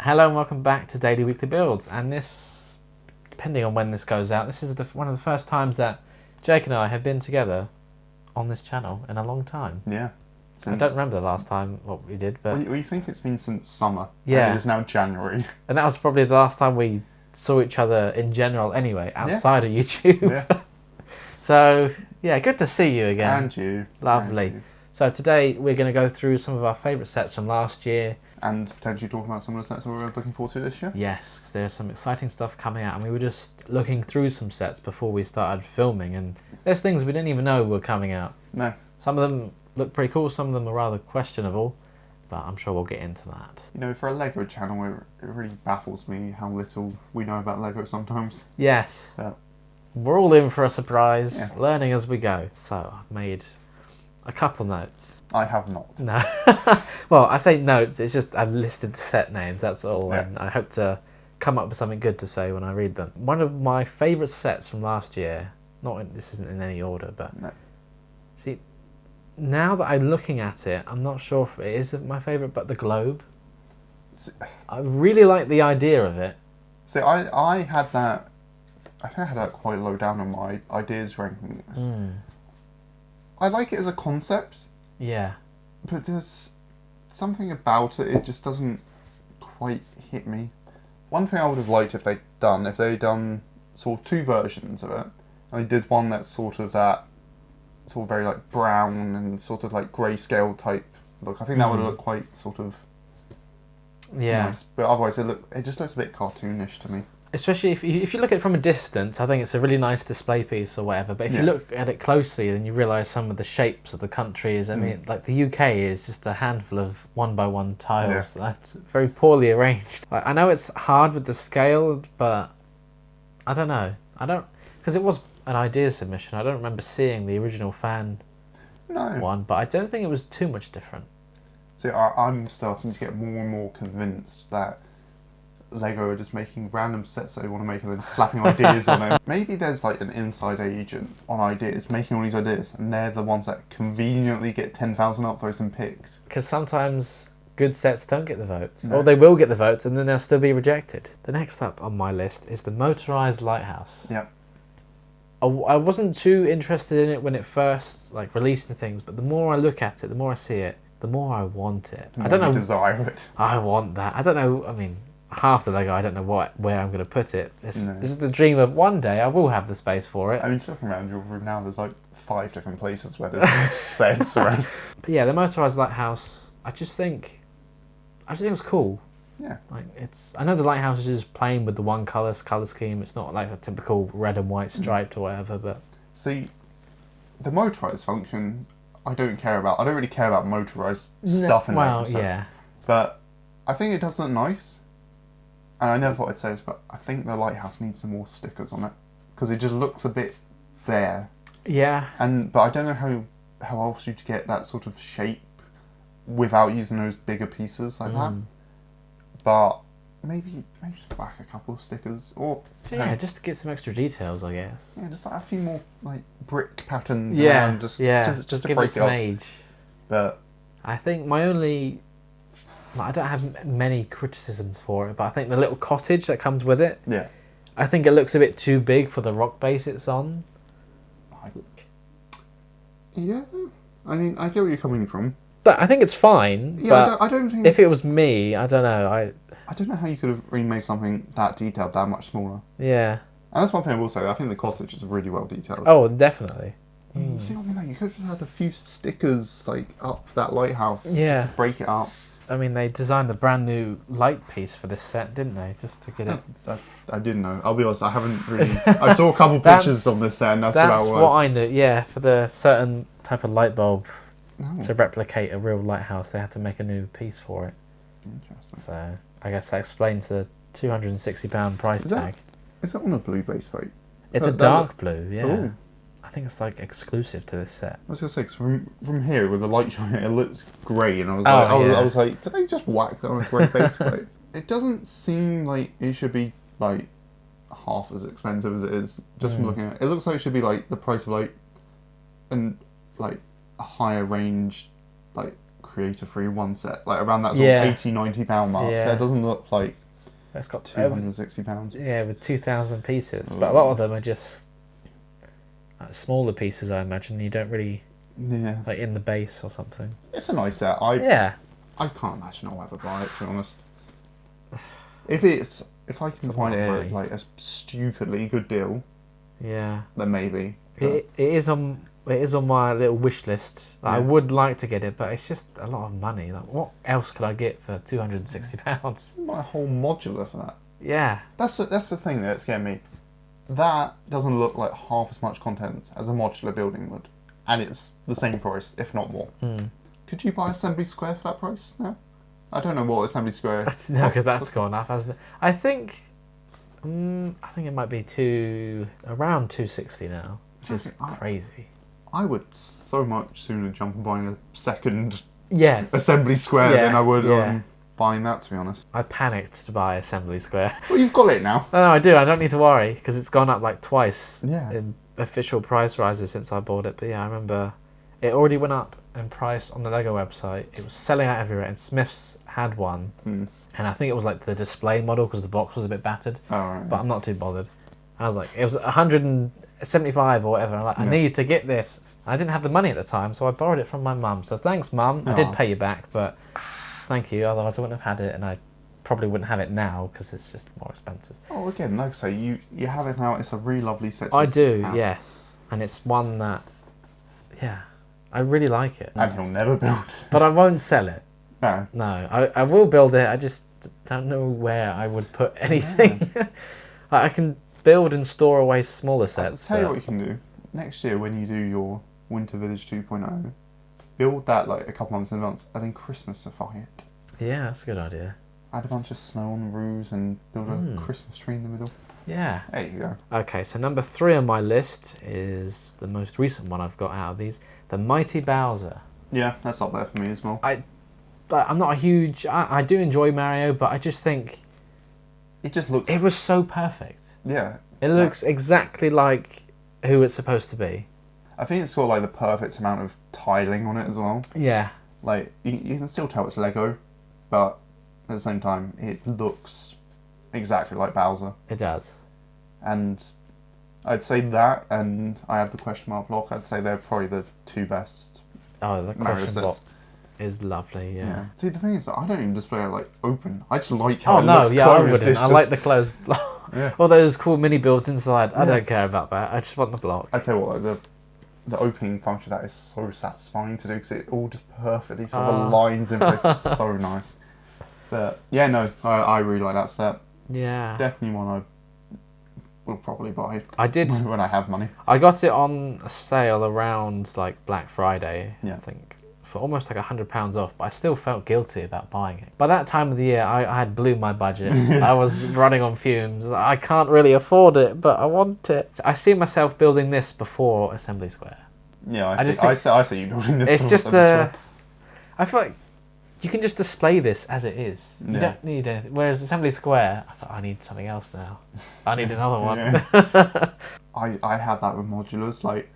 Hello and welcome back to Daily Weekly Builds, and this, depending on when this goes out, this is one of the first times that Jake and I have been together on this channel in a long time. Yeah. I don't remember the last time what we did, but... We think it's been since summer. Yeah. It is now January. And that was probably the last time we saw each other in general anyway, outside of YouTube. Yeah. So, yeah, good to see you again. And you. Lovely. And you. So today we're going to go through some of our favourite sets from last year. And potentially talking about some of the sets that we're looking forward to this year. Yes, because there's some exciting stuff coming out, and we were just looking through some sets before we started filming, and there's things we didn't even know were coming out. No. Some of them look pretty cool, some of them are rather questionable, but I'm sure we'll get into that. You know, for a LEGO channel, it really baffles me how little we know about LEGO sometimes. Yes. But we're all in for a surprise, Yeah. learning as we go. So I've made a couple notes. I have not. No. Well, I say notes, it's just I've listed the set names, that's all, Yeah. and I hope to come up with something good to say when I read them. One of my favourite sets from last year, this isn't in any order, but No. see, now that I'm looking at it, I'm not sure if it is my favourite, but the globe. I really like the idea of it. So I had that, I think I had that quite low down on my ideas ranking list. I like it as a concept, Yeah. but there's something about it, it just doesn't quite hit me. One thing I would have liked if they'd done sort of two versions of it, and they did one that's sort of very like brown and sort of like grayscale type look. I think that would have looked quite sort of nice, but otherwise it just looks a bit cartoonish to me. Especially if you look at it from a distance, I think it's a really nice display piece or whatever. But if you look at it closely, then you realise some of the shapes of the country is. I mean, like the UK is just a handful of 1x1 tiles. Yeah. That's very poorly arranged. Like, I know it's hard with the scale, but I don't know. Because it was an idea submission. I don't remember seeing the original fan one, but I don't think it was too much different. So I'm starting to get more and more convinced that LEGO are just making random sets that they want to make and then slapping ideas on them. Maybe there's like an inside agent on ideas, making all these ideas, and they're the ones that conveniently get 10,000 upvotes and picked. Because sometimes good sets don't get the votes. No. Or they will get the votes and then they'll still be rejected. The next up on my list is the Motorized Lighthouse. Yep. I wasn't too interested in it when it first released and things, but the more I look at it, the more I see it, the more I want it. I don't know. Desire it. I want that. I don't know, I mean, half the LEGO, I don't know where I'm going to put it. This is the dream of one day I will have the space for it. I mean, just looking around your room now, there's like 5 different places where there's sets around. But yeah, the Motorized Lighthouse, I just think it's cool. Yeah. I know the lighthouse is just plain with the one colour scheme. It's not like a typical red and white striped or whatever. But see, the motorized function, I don't really care about motorized stuff in LEGO sets. Yeah. But I think it does look nice. And I never thought I'd say this, but I think the lighthouse needs some more stickers on it because it just looks a bit bare. Yeah. But I don't know how else you'd get that sort of shape without using those bigger pieces like that. But maybe just whack a couple of stickers, or just to get some extra details, I guess. Yeah, just like a few more like brick patterns. Yeah, just to break give it some up. age. But I think my only, I don't have many criticisms for it, but I think the little cottage that comes with it. Yeah. I think it looks a bit too big for the rock base it's on. Yeah, I mean, I get where you're coming from. But I think it's fine. Yeah, I don't think... If it was me, I don't know. I don't know how you could have remade something that detailed that much smaller. Yeah. And that's one thing I will say. I think the cottage is really well detailed. Oh, definitely. You see what I mean? Like, you could have had a few stickers up that lighthouse just to break it up. I mean, they designed the brand new light piece for this set, didn't they? Just to get it... I didn't know. I'll be honest, I haven't really... I saw a couple pictures on this set and that's about what I knew. Yeah, for the certain type of light bulb to replicate a real lighthouse, they had to make a new piece for it. Interesting. So, I guess that explains the £260 price tag. Is that on a blue base plate? It's a dark blue, yeah. Ooh. I think it's exclusive to this set. I was going to say, cause from here with the light shining, it looks grey, and I was like, did they just whack that on a grey base plate? It doesn't seem like it should be like half as expensive as it is. Just from looking at it, it looks like it should be like the price of like a higher range creator free one set, like around that sort of £80-90 mark. Yeah. That doesn't look like it's got £260. Yeah, with 2,000 pieces, but a lot of them are just like, smaller pieces. I imagine you don't really like in the base or something. It's a nice set. I can't imagine I'll ever buy it, to be honest. If I can find it like a stupidly good deal, then maybe. It is on my little wish list. I would like to get it, but it's just a lot of money. Like, what else could I get for £260? My whole modular for that. Yeah. That's the thing that scared me. That doesn't look like half as much content as a modular building would, and it's the same price, if not more. Could you buy Assembly Square for that price now? I don't know what Assembly Square. No, because that's gone up, hasn't it? I think it might be around 260 now, which is crazy. I would so much sooner jump on buying a second Assembly Square than I would buying that, to be honest. I panicked to buy Assembly Square. Well, you've got it now. No, I do. I don't need to worry because it's gone up like twice in official price rises since I bought it. But yeah, I remember it already went up in price on the Lego website. It was selling out everywhere, and Smith's had one. And I think it was like the display model because the box was a bit battered. Oh, right, but I'm not too bothered. And I was like, it was 175 or whatever. I'm like, I need to get this. I didn't have the money at the time, so I borrowed it from my mum. So thanks, Mum. I did pay you back, but thank you. Otherwise, I wouldn't have had it, and I probably wouldn't have it now because it's just more expensive. Oh, again, like I say, you have it now. It's a really lovely set. I do, yes, and it's one that, I really like it. And he'll never build it. But I won't sell it. No. I will build it. I just don't know where I would put anything. I can build and store away smaller sets. I'll tell you what you can do. Next year, when you do your Winter Village 2.0, build that like a couple months in advance, and then Christmasify it. Yeah, that's a good idea. Add a bunch of snow on the roofs and build a Christmas tree in the middle. Yeah. There you go. Okay, so number 3 on my list is the most recent one I've got out of these, the Mighty Bowser. Yeah, that's up there for me as well. I'm not a huge... I do enjoy Mario, but I just think... It just looks... It was so perfect. Yeah. It looks exactly like who it's supposed to be. I think it's got like the perfect amount of tiling on it as well. Yeah. Like, you can still tell it's Lego, but at the same time, it looks exactly like Bowser. It does. And I'd say that, and I have the question mark block, I'd say they're probably the two best. Oh, the question block is lovely, yeah. See, the thing is that I don't even display it like open. I just like how it looks closed. I wouldn't. I like the closed block. All those cool mini builds inside. I don't care about that. I just want the block. I tell you what, like, the opening function of that is so satisfying to do because it all just perfectly sort of aligns in place. It's so nice. But yeah, no, I really like that set. Yeah. Definitely one I will probably buy. I did when I have money. I got it on a sale around like Black Friday, I think, for almost like £100 off, but I still felt guilty about buying it. By that time of the year, I had blew my budget. I was running on fumes. I can't really afford it, but I want it. I see myself building this before Assembly Square. Yeah, I see you building this. It's just I feel like you can just display this as it is. You don't need anything. Whereas Assembly Square, I thought, I need something else now. I need another one. I had that with modulars. Like,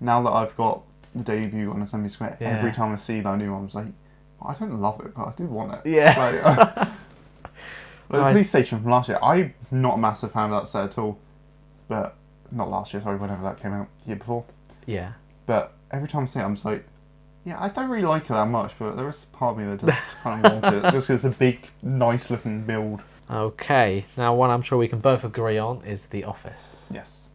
now that I've got the debut on Assembly Square, every time I see that new one, I'm like, I don't love it, but I do want it. Yeah. Like the police station from last year, I'm not a massive fan of that set at all. But, not last year, sorry, whenever that came out, the year before. Yeah. But every time I see it, I'm just like, yeah, I don't really like it that much, but there is part of me that just kind of want it, just because it's a big, nice-looking build. Okay, now one I'm sure we can both agree on is The Office. Yes.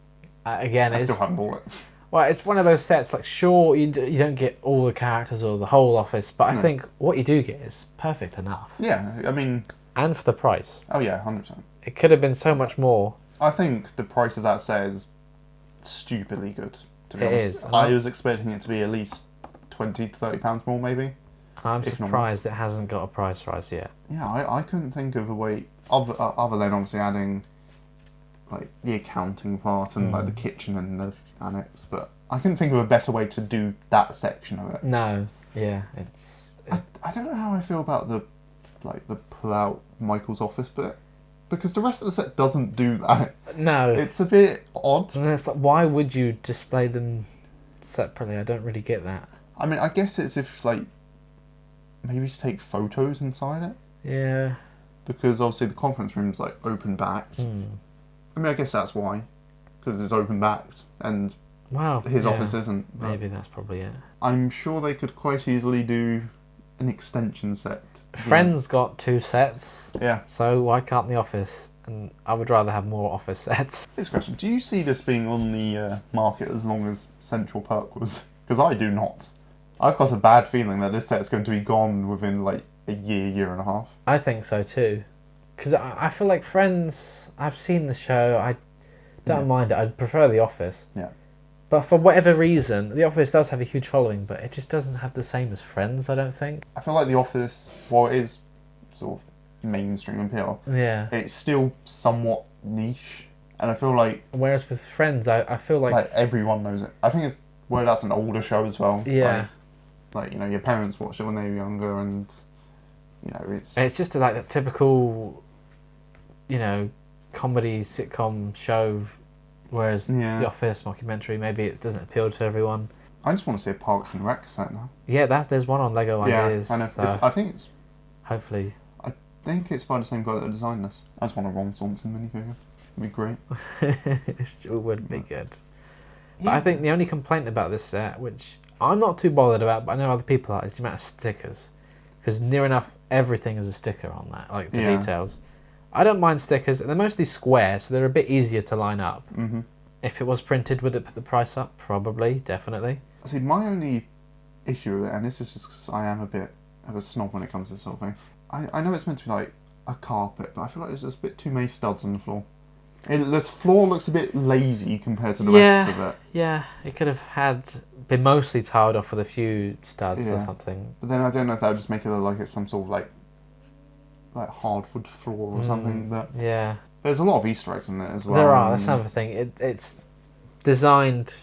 Again, I still haven't bought it. Well, it's one of those sets, like, sure, you don't get all the characters or the whole office, but I think what you do get is perfect enough. Yeah, I mean... And for the price. Oh yeah, 100%. It could have been so much more. I think the price of that set is stupidly good, to be honest. It is. I was expecting it to be at least £20 to £30 more, maybe. I'm surprised it hasn't got a price rise yet. Yeah, I couldn't think of a way, other than obviously adding like the accounting part and like the kitchen and the annex, but I couldn't think of a better way to do that section of it. No, yeah, I don't know how I feel about the pull out Michael's office bit, because the rest of the set doesn't do that. No, it's a bit odd. And it's like, why would you display them separately? I don't really get that. I mean, I guess it's if like maybe to take photos inside it. Yeah. Because obviously the conference room's like open backed. I mean, I guess that's why, because it's open backed and his office isn't. Maybe that's probably it. I'm sure they could quite easily do an extension set. Friends got 2 sets. Yeah. So why can't the office? And I would rather have more office sets. This question: do you see this being on the market as long as Central Perk was? Because I do not. I've got a bad feeling that this set's going to be gone within like a year and a half. I think so too. Because I feel like Friends, I've seen the show, I don't mind it, I'd prefer The Office. Yeah. But for whatever reason, The Office does have a huge following, but it just doesn't have the same as Friends, I don't think. I feel like The Office, while it is sort of mainstream appeal, it's still somewhat niche. And I feel like... Whereas with Friends, I feel like everyone knows it. I think it's where that's an older show as well. Yeah. Like, you know, your parents watched it when they were younger and, you know, it's... It's just like that typical, you know, comedy sitcom show, whereas The Office mockumentary, maybe it doesn't appeal to everyone. I just want to see a Parks and Rec set now. Yeah, there's one on Lego Ideas. Yeah, I know. So I think it's... Hopefully. I think it's by the same guy that designed this. I just want a Ron Swanson minifigure. It'd be great. It would be good. Yeah. But I think the only complaint about this set, which I'm not too bothered about, but I know other people are, is the amount of stickers. Because near enough everything is a sticker on that, like the details. I don't mind stickers. They're mostly square, so they're a bit easier to line up. If it was printed, would it put the price up? Probably, definitely. See, my only issue with it, and this is just because I am a bit of a snob when it comes to this sort of thing. I know it's meant to be like a carpet, but I feel like there's just a bit too many studs on the floor. This floor looks a bit lazy compared to the rest of it. Yeah, it could have been mostly tiled off with a few studs or something. But then I don't know if that would just make it look like it's some sort of like hardwood floor or something. But yeah, there's a lot of Easter eggs in there as well. There are. That's another thing. It's designed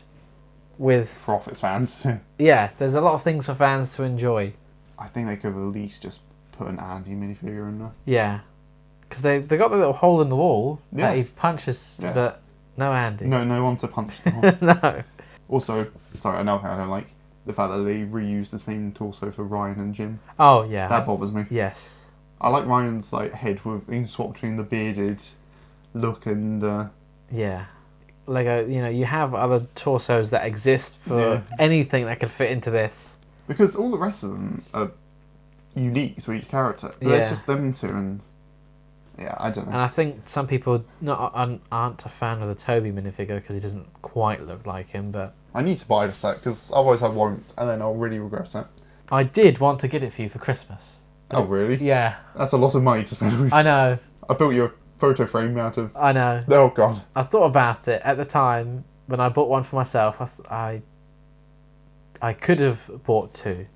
for Office fans. Yeah, there's a lot of things for fans to enjoy. I think they could have at least just put an Andy minifigure in there. Yeah. Because they got the little hole in the wall that he punches, but no Andy. No one to punch the hole. No. Also, sorry, another thing I don't like, the fact that they reuse the same torso for Ryan and Jim. Oh, yeah. That bothers me. Yes. I like Ryan's head with being swapped between the bearded look and... Yeah. Lego, you have other torsos that exist for anything that could fit into this. Because all the rest of them are unique to each character. But it's just them two and... Yeah, I don't know. And I think some people aren't a fan of the Toby minifigure because he doesn't quite look like him, but... I need to buy the set because otherwise I won't, and then I'll really regret it. I did want to get it for you for Christmas. Oh, really? Yeah. That's a lot of money to spend. I know. I built your photo frame out of... I know. Oh, God. I thought about it at the time when I bought one for myself. I could have bought 2.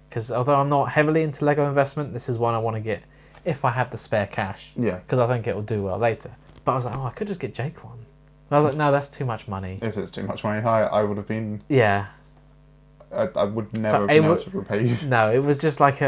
Because although I'm not heavily into Lego investment, this is one I want to get if I have the spare cash. Yeah. Because I think it will do well later. But I was like, I could just get Jake one. And I was like, no, that's too much money. It is too much money. I would have been... Yeah. I would never have been able to repay you. No, it was just like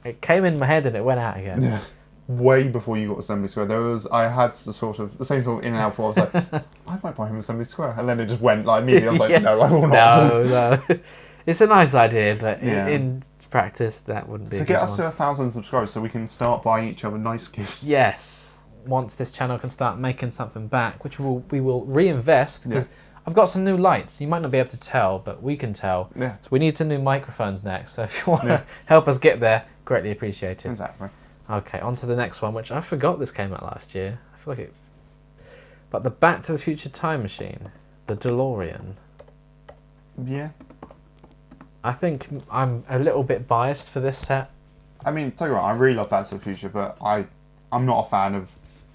it came in my head and it went out again. Yeah. Way before you got Assembly Square, I had the same sort of in and out for. I was like, I might buy him Assembly Square, and then it just went immediately. I was like, no, I will not. No. It's a nice idea, but in practice that wouldn't be. So get us to 1,000 subscribers so we can start buying each other nice gifts. Yes. Once this channel can start making something back, which we will reinvest because I've got some new lights. You might not be able to tell, but we can tell. Yeah. So we need some new microphones next. So if you want to help us get there, greatly appreciate it. Exactly. Okay, on to the next one, which I forgot this came out last year. I feel like it. But the Back to the Future time machine, the DeLorean. Yeah. I think I'm a little bit biased for this set. I mean, tell you what, I really love Back to the Future, but I'm not a fan of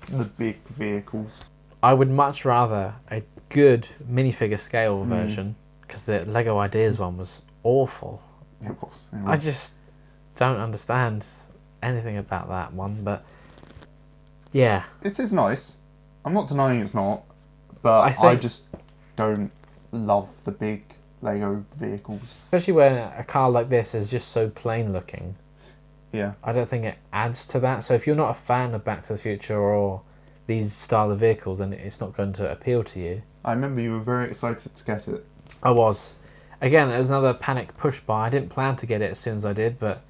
the big vehicles. I would much rather a good minifigure scale version, because the Lego Ideas one was awful. It was. I just don't understand anything about that one, but yeah. It is nice. I'm not denying it's not, but I just don't love the big Lego vehicles. Especially when a car like this is just so plain looking. Yeah. I don't think it adds to that. So if you're not a fan of Back to the Future or these style of vehicles, then it's not going to appeal to you. I remember you were very excited to get it. I was. Again, it was another panic push buy. I didn't plan to get it as soon as I did, but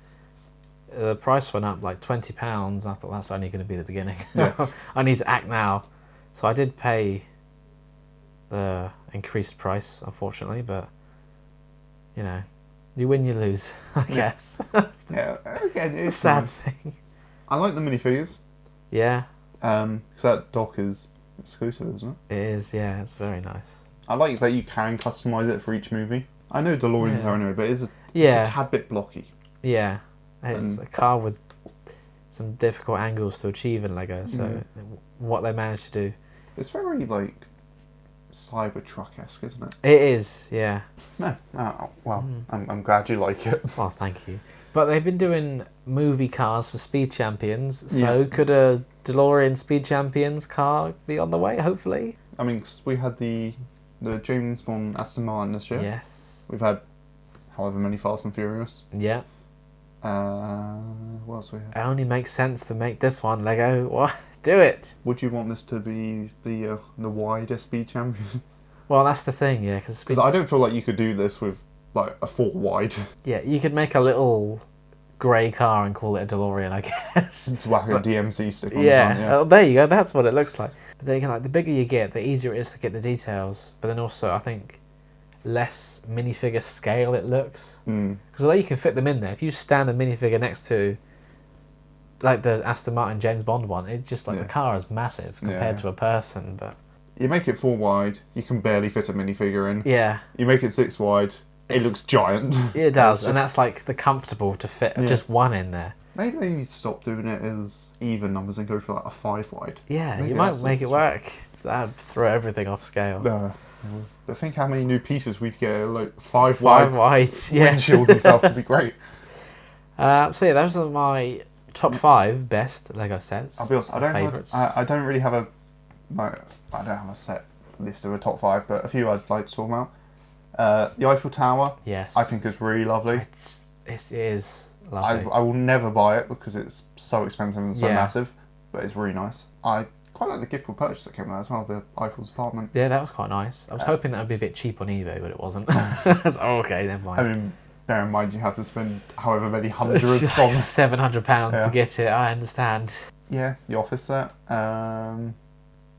the price went up like £20. I thought that's only going to be the beginning. Yeah. I need to act now. So I did pay the increased price, unfortunately, but you know, you win, you lose, I guess. Yeah, again, it's sad nice. thing. I like the minifigures. Yeah. Because that dock is exclusive, isn't it? It is, yeah, it's very nice. I like that you can customise it for each movie. I know DeLoreans are anyway, but it's a tad bit blocky. Yeah. It's a car with some difficult angles to achieve in Lego, so what they managed to do. It's very, like, Cybertruck-esque, isn't it? It is, yeah. No. Oh, well, I'm glad you like it. Well, thank you. But they've been doing movie cars for Speed Champions, so could a DeLorean Speed Champions car be on the way, hopefully? I mean, we had the James Bond Aston Martin this year. Yes. We've had however many Fast and Furious. Yeah. What else we have? It only makes sense to make this one, Lego. What? Do it! Would you want this to be the wider Speed Champions? Well, that's the thing, yeah. Because I don't feel like you could do this with, like, a 4 wide. Yeah, you could make a little grey car and call it a DeLorean, I guess. It's whack a DMC stick on the front, yeah. Oh, there you go, that's what it looks like. But then, like, the bigger you get, the easier it is to get the details. But then also, I think, less minifigure scale it looks. Because although you can fit them in there, if you stand a minifigure next to, like the Aston Martin James Bond one, it's just like the car is massive compared to a person. But you make it 4 wide, you can barely fit a minifigure in. Yeah. You make it 6 wide, it looks giant. It does, and that's like the comfortable to fit just one in there. Maybe they need to stop doing it as even numbers and go for like a 5 wide. Yeah, Maybe you might make it work. That'd throw everything off scale. But think how many new pieces we'd get, like 5 wide windshields and stuff would be great. So yeah, those are my top 5 best Lego sets. I'll be honest, I don't really have I don't have a set list of a top 5, but a few I'd like to talk about. The Eiffel Tower, I think is really lovely. It is lovely. I will never buy it because it's so expensive and so massive, but it's really nice. I quite like the gift for purchase that came with that as well, the Eiffel's apartment. Yeah, that was quite nice. I was hoping that would be a bit cheap on eBay, but it wasn't. Okay, never mind. I mean, bear in mind you have to spend however many hundreds on £700 to get it, I understand. Yeah, the office set. The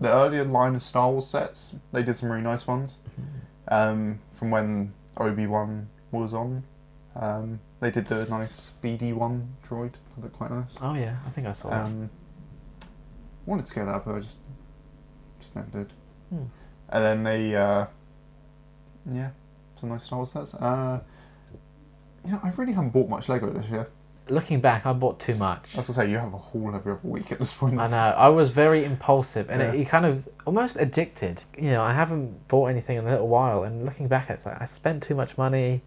earlier line of Star Wars sets, they did some really nice ones. From when Obi-Wan was on. They did the nice BD-1 droid. That looked quite nice. Oh yeah, I think I saw that. Wanted to get that, but I just never did. And then they, some nice Star Wars sets. I really haven't bought much Lego this year. Looking back, I bought too much. I was going to say, you have a haul every other week at this point. I know. I was very impulsive, and it kind of almost addicted. You know, I haven't bought anything in a little while, and looking back, it's like I spent too much money.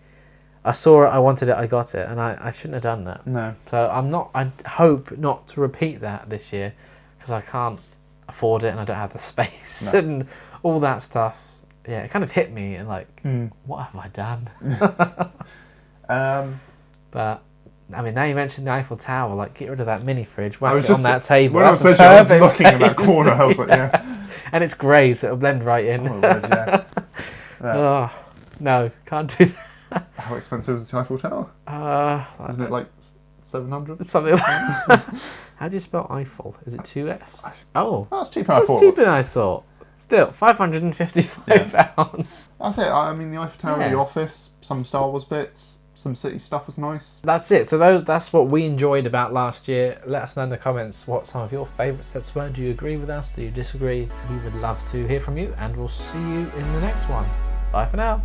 I saw it, I wanted it, I got it, and I shouldn't have done that. No. So I hope not to repeat that this year, because I can't afford it, and I don't have the space, and all that stuff. Yeah, it kind of hit me, and like, what have I done? But I mean, now you mentioned the Eiffel Tower, like, get rid of that mini fridge, whack it on that table. When I was looking at that corner, I was like, And it's grey, so it'll blend right in. Oh, no, can't do that. How expensive is the Eiffel Tower? Isn't it like 700? Something like that. How do you spell Eiffel? Is it 2 Fs? Oh, that's cheaper than I thought. That's cheaper than I thought. Still, £555. That's it. I mean, the Eiffel Tower, the office, some Star Wars bits, some city stuff was nice. That's it. So that's what we enjoyed about last year. Let us know in the comments what some of your favourite sets were. Do you agree with us? Do you disagree? We would love to hear from you, and we'll see you in the next one. Bye for now.